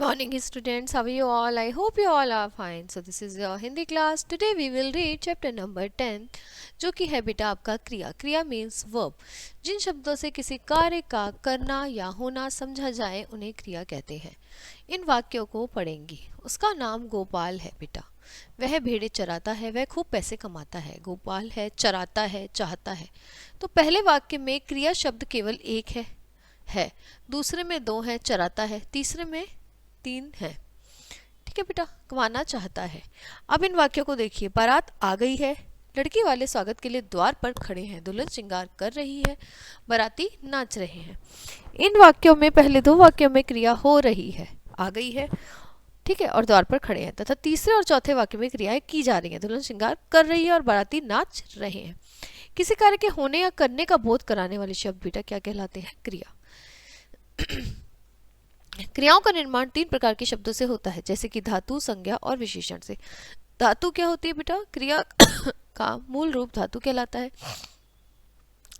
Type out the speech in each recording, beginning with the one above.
Morning students, how are you all? I hope you all are fine. So this is your Hindi class. Today we will read chapter number 10 जो कि है बेटा आपका क्रिया. क्रिया means verb. जिन शब्दों से किसी कार्य का करना या होना समझा जाए उन्हें क्रिया कहते हैं. इन वाक्यों को पढ़ेंगी. उसका नाम गोपाल है बेटा. वह भेड़ें चराता है, वह खूब पैसे कमाता है. गोपाल है, चराता है, चाहता है. तो पहले वाक्य में क्रिया शब्द केवल एक है, दूसरे में दो है, चराता है, तीसरे में तीन है. ठीक है बेटा, कमाना चाहता है. अब इन वाक्यों को देखिए. बारात आ गई है, लड़की वाले स्वागत के लिए द्वार पर खड़े हैं, दुल्हन श्रृंगार कर रही है, बाराती नाच रहे हैं. इन वाक्यों में पहले दो वाक्यों में क्रिया हो रही है, आ गई है, ठीक है, और द्वार पर खड़े हैं, तथा तीसरे और चौथे वाक्य में क्रियाएं की जा रही हैं, दुल्हन श्रृंगार कर रही है और बाराती नाच रहे हैं. किसी कार्य के होने या करने का बोध कराने वाले शब्द बेटा क्या कहलाते हैं? क्रिया. क्रियाओं का निर्माण तीन प्रकार के शब्दों से होता है, जैसे कि धातु, संज्ञा और विशेषण से. धातु क्या होती है बेटा? क्रिया का मूल रूप धातु कहलाता है,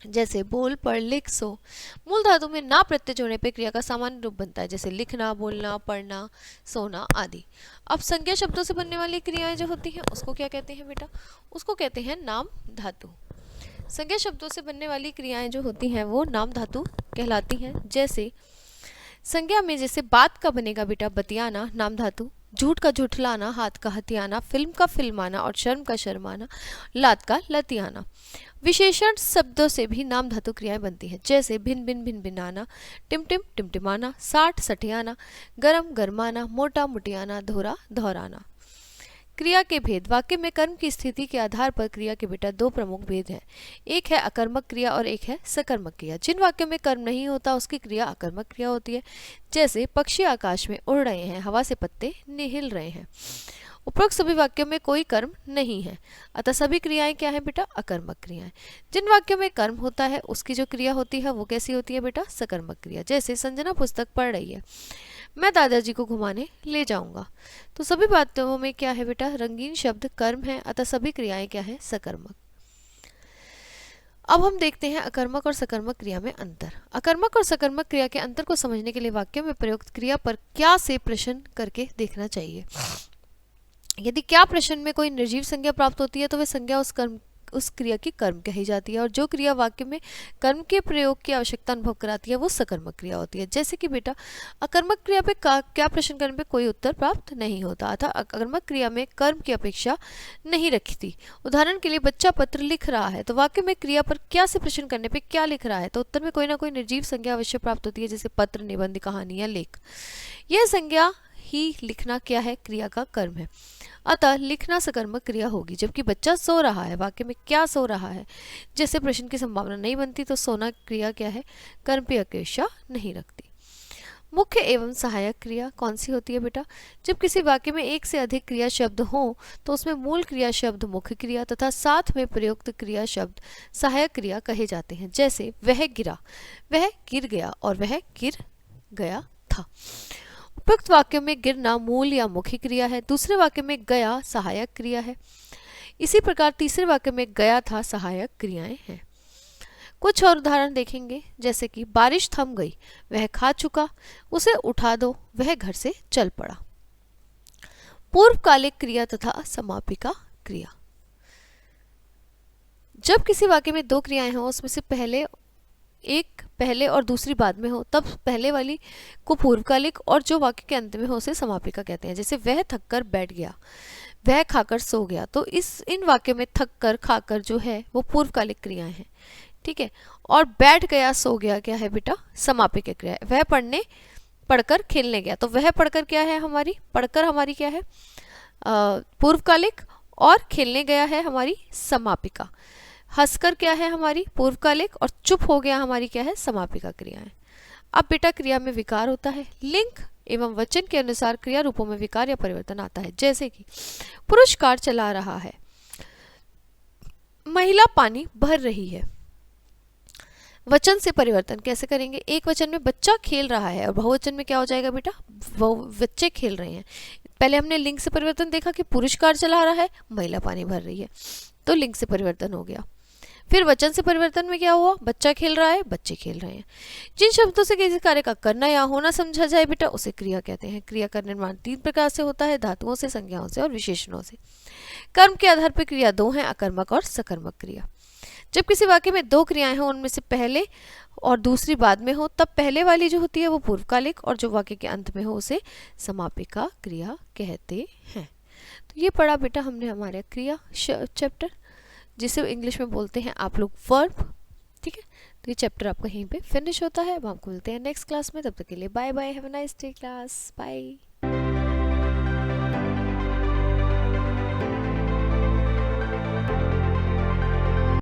जैसे बोल, पढ़, लिख, सो. मूल धातु में ना प्रत्यय जोड़ने पे क्रिया का सामान्य रूप बनता है, जैसे लिखना, बोलना, पढ़ना, सोना आदि. अब संज्ञा शब्दों से बनने वाली क्रियाएं जो होती हैं उसको क्या कहते हैं बेटा? उसको कहते हैं नाम धातु. संज्ञा शब्दों से बनने वाली क्रियाएं जो होती हैं वो नाम धातु कहलाती हैं. जैसे संज्ञा में जैसे बात का बनेगा बेटा बतियाना, नाम धातु. झूठ का झुठलाना, हाथ का हथियाना. फिल्म का फिल्माना और शर्म का शर्माना, लात का लतियाना. विशेषण शब्दों से भी नाम धातु क्रियाएं बनती हैं, जैसे भिन भिन भिन भिनाना, टिमटिम टिमटिमाना, साठ सठियाना, गरम गरमाना, मोटा मुटियाना, धोरा धौराना. क्रिया के भेद. वाक्य में कर्म की स्थिति के आधार पर क्रिया के बेटा दो प्रमुख भेद हैं. एक है अकर्मक क्रिया और एक है सकर्मक क्रिया. जिन वाक्यों में कर्म नहीं होता उसकी क्रिया अकर्मक क्रिया होती है, जैसे पक्षी आकाश में उड़ रहे हैं, हवा से पत्ते निहिल रहे हैं. उपरोक्त सभी वाक्यों में कोई कर्म नहीं है, अतः सभी क्रियाएं क्या है बेटा? अकर्मक क्रियाएं. जिन वाक्यों में कर्म होता है उसकी जो क्रिया होती है वो कैसी होती है बेटा? सकर्मक क्रिया. जैसे संजना पुस्तक पढ़ रही है, मैं दादाजी को घुमाने ले जाऊंगा. तो सभी बातों में क्या है बेटा? रंगीन शब्द कर्म है, अतः सभी क्रियाएं क्या है? सकर्मक. अब हम देखते हैं अकर्मक और सकर्मक क्रिया में अंतर. अकर्मक और सकर्मक क्रिया के अंतर को समझने के लिए वाक्यों में प्रयुक्त क्रिया पर क्या से प्रश्न करके देखना चाहिए. यदि क्या प्रश्न में कोई निर्जीव संज्ञा प्राप्त होती है तो वह संज्ञा उस क्रिया की कर्म कही जाती है, और जो क्रिया वाक्य में कर्म के प्रयोग की आवश्यकता अनुभव कराती है वो सकर्मक क्रिया होती है. जैसे कि बेटा अकर्मक क्रिया पे क्या प्रश्न करने पे कोई उत्तर प्राप्त नहीं होता, अतः अकर्मक क्रिया में कर्म की अपेक्षा नहीं रखती. उदाहरण के लिए बच्चा पत्र लिख रहा है, तो वाक्य में क्रिया पर क्या से प्रश्न करने पे क्या लिख रहा है, तो उत्तर में कोई ना कोई निर्जीव संज्ञा अवश्य प्राप्त होती है, जैसे पत्र, निबंध, कहानी या लेख. यह संज्ञा ही लिखना क्या है? क्रिया का कर्म है, अतः लिखना सकर्मक क्रिया होगी. जबकि बच्चा सो रहा है, वाक्य में क्या सो रहा है, जैसे प्रश्न की संभावना नहीं बनती, तो सोना क्रिया क्या है? कर्म की अपेक्षा नहीं रखती. मुख्य एवं सहायक क्रिया कौन सी होती है बेटा? जब किसी वाक्य में एक से अधिक क्रिया शब्द हो तो उसमें मूल क्रिया शब्द मुख्य क्रिया तथा साथ में प्रयुक्त क्रिया शब्द सहायक क्रिया कहे जाते हैं. जैसे वह गिरा, वह गिर गया और वह गिर गया था. उपयुक्त वाक्यों में गिरना मूल या मुख्य क्रिया है, दूसरे वाक्य में गया सहायक क्रिया है. इसी प्रकार तीसरे वाक्य में गया था सहायक क्रियाएं हैं. कुछ और उदाहरण देखेंगे, जैसे कि बारिश थम गई, वह खा चुका, उसे उठा दो, वह घर से चल पड़ा. पूर्वकालिक क्रिया तथा समापिका क्रिया. जब किसी वाक्य में दो क्रियाएं हों उसमें से एक पहले और दूसरी बाद में हो तब पहले वाली को पूर्वकालिक और जो वाक्य के अंत में हो उसे समापिका कहते हैं. जैसे वह थककर बैठ गया, वह खाकर सो गया. तो इन वाक्यों में थककर, खाकर जो है वो पूर्वकालिक क्रियाएं हैं, ठीक है. और बैठ गया, सो गया क्या है बेटा? समापिका क्रिया है. वह पढ़कर खेलने गया, तो वह पढ़कर क्या है हमारी? पढ़कर हमारी क्या है? पूर्वकालिक, और खेलने गया है हमारी समापिका. हंसकर क्या है हमारी? पूर्वकालिक, और चुप हो गया हमारी क्या है? समापिका क्रियाएं. अब बेटा क्रिया में विकार होता है. लिंग एवं वचन के अनुसार क्रिया रूपों में विकार या परिवर्तन आता है. जैसे कि पुरुष कार चला रहा है, महिला पानी भर रही है. वचन से परिवर्तन कैसे करेंगे? एक वचन में बच्चा खेल रहा है और बहुवचन में क्या हो जाएगा बेटा? वो बच्चे खेल रहे हैं. पहले हमने लिंग से परिवर्तन देखा कि पुरुष कार चला रहा है, महिला पानी भर रही है, तो लिंग से परिवर्तन हो गया. फिर वचन से परिवर्तन में क्या हुआ, बच्चा खेल रहा है, बच्चे खेल रहे हैं। जिन शब्दों से किसी कार्य का करना या होना समझा जाए बेटा उसे क्रिया कहते हैं। क्रिया का निर्माण 3 प्रकार से होता है, धातुओं से, संज्ञाओं से और विशेषणों से। कर्म के आधार पर क्रिया 2 है, अकर्मक और सकर्मक क्रिया। जब किसी वाक्य में 2 क्रियाएं हों, उनमें से पहले और दूसरी बाद में हो, तब पहले वाली जो होती है वो पूर्वकालिक और जो वाक्य के अंत में हो उसे समापिका क्रिया कहते हैं। तो ये पढ़ा बेटा हमने हमारे क्रिया चैप्टर, जिसे इंग्लिश में बोलते हैं आप लोग वर्ब। ठीक है, तो ये चैप्टर आपका यहीं पे फिनिश होता है। अब आपको मिलते हैं नेक्स्ट क्लास में, तब तक के लिए bye bye, have a nice day class, bye.